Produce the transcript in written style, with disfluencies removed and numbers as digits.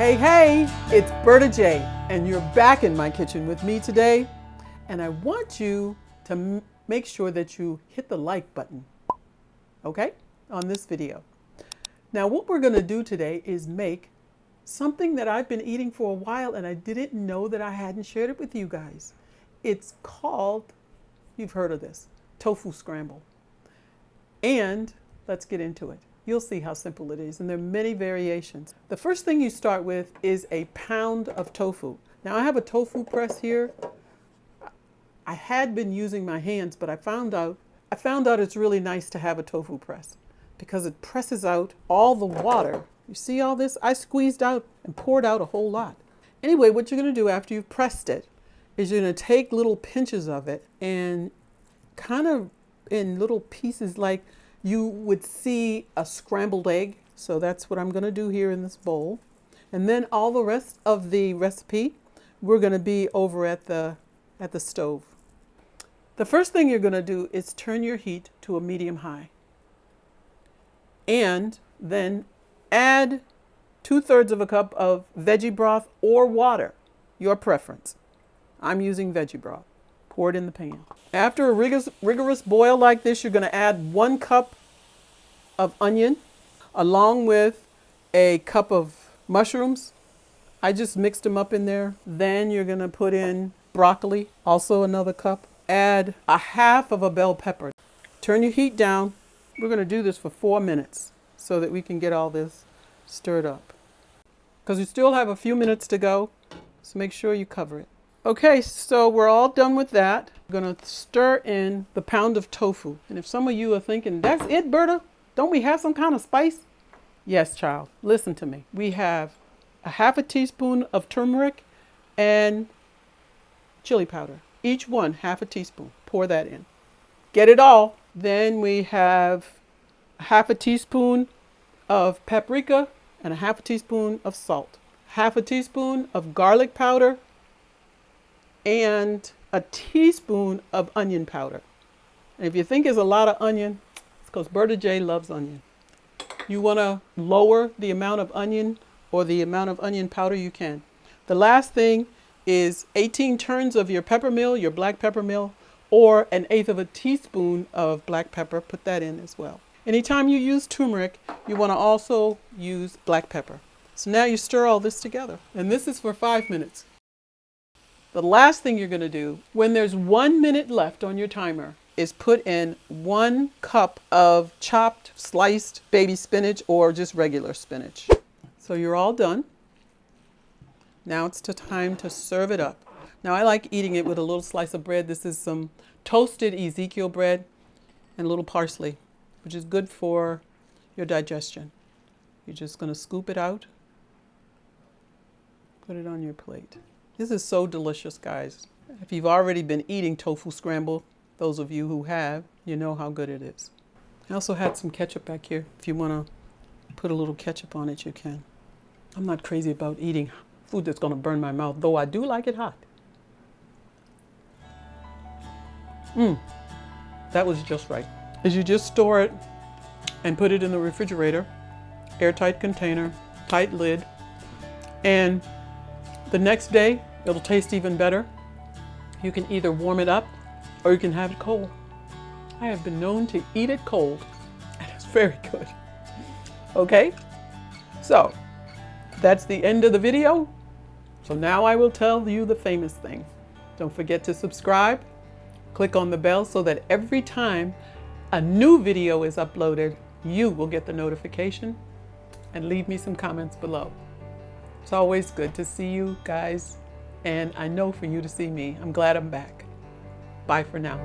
Hey, hey, it's Berta J, and you're back in my kitchen with me today. And I want you to make sure that you hit the like button, okay, on this video. Now, what we're going to do today is make something that I've been eating for a while, and I didn't know that I hadn't shared it with you guys. It's called, you've heard of this, Tofu Scramble. And let's get into it. You'll see how simple it is, and there are many variations. The first thing you start with is a pound of tofu. Now, I have a tofu press here. I had been using my hands, but I found out it's really nice to have a tofu press because it presses out all the water. You see all this? I squeezed out and poured out a whole lot. Anyway, what you're going to do after you've pressed it is you're going to take little pinches of it and kind of in little pieces like you would see a scrambled egg. So that's what I'm going to do here in this bowl. And then all the rest of the recipe, we're going to be over at the stove. The first thing you're going to do is turn your heat to a medium high. And then add 2/3 of a cup of veggie broth or water, your preference. I'm using veggie broth. Pour it in the pan. After a rigorous boil like this, you're going to add 1 cup of onion along with a cup of mushrooms. I just mixed them up in there. Then you're going to put in broccoli, also another cup. Add a half of a bell pepper. Turn your heat down. We're going to do this for 4 minutes so that we can get all this stirred up. Because we still have a few minutes to go, so make sure you cover it. Okay, so we're all done with that. We're going to stir in the pound of tofu. And if some of you are thinking, that's it, Berta? Don't we have some kind of spice? Yes, child. Listen to me. We have a half a teaspoon of turmeric and chili powder. Each one, half a teaspoon. Pour that in. Get it all. Then we have a half a teaspoon of paprika and a half a teaspoon of salt. Half a teaspoon of garlic powder and a teaspoon of onion powder. And if you think it's a lot of onion, it's because Berta J loves onion. You want to lower the amount of onion or the amount of onion powder you can. The last thing is 18 turns of your peppermill, your black peppermill, or 1/8 of a teaspoon of black pepper. Put that in as well. Anytime you use turmeric, you want to also use black pepper. So now you stir all this together. And this is for 5 minutes. The last thing you're going to do when there's 1 minute left on your timer is put in 1 cup of chopped, sliced baby spinach or just regular spinach. So you're all done. Now it's time to serve it up. Now I like eating it with a little slice of bread. This is some toasted Ezekiel bread and a little parsley, which is good for your digestion. You're just going to scoop it out, put it on your plate. This is so delicious, guys. If you've already been eating tofu scramble, those of you who have, you know how good it is. I also had some ketchup back here. If you want to put a little ketchup on it, you can. I'm not crazy about eating food that's going to burn my mouth, though I do like it hot. That was just right. Is you just store it and put it in the refrigerator, airtight container, tight lid, and the next day it'll taste even better. You can either warm it up or you can have it cold. I have been known to eat it cold, and it's very good. Okay, so that's the end of the video. So now I will tell you the famous thing. Don't forget to subscribe. Click on the bell so that every time a new video is uploaded, you will get the notification, and leave me some comments below. It's always good to see you guys, and I know for you to see me. I'm glad I'm back. Bye for now.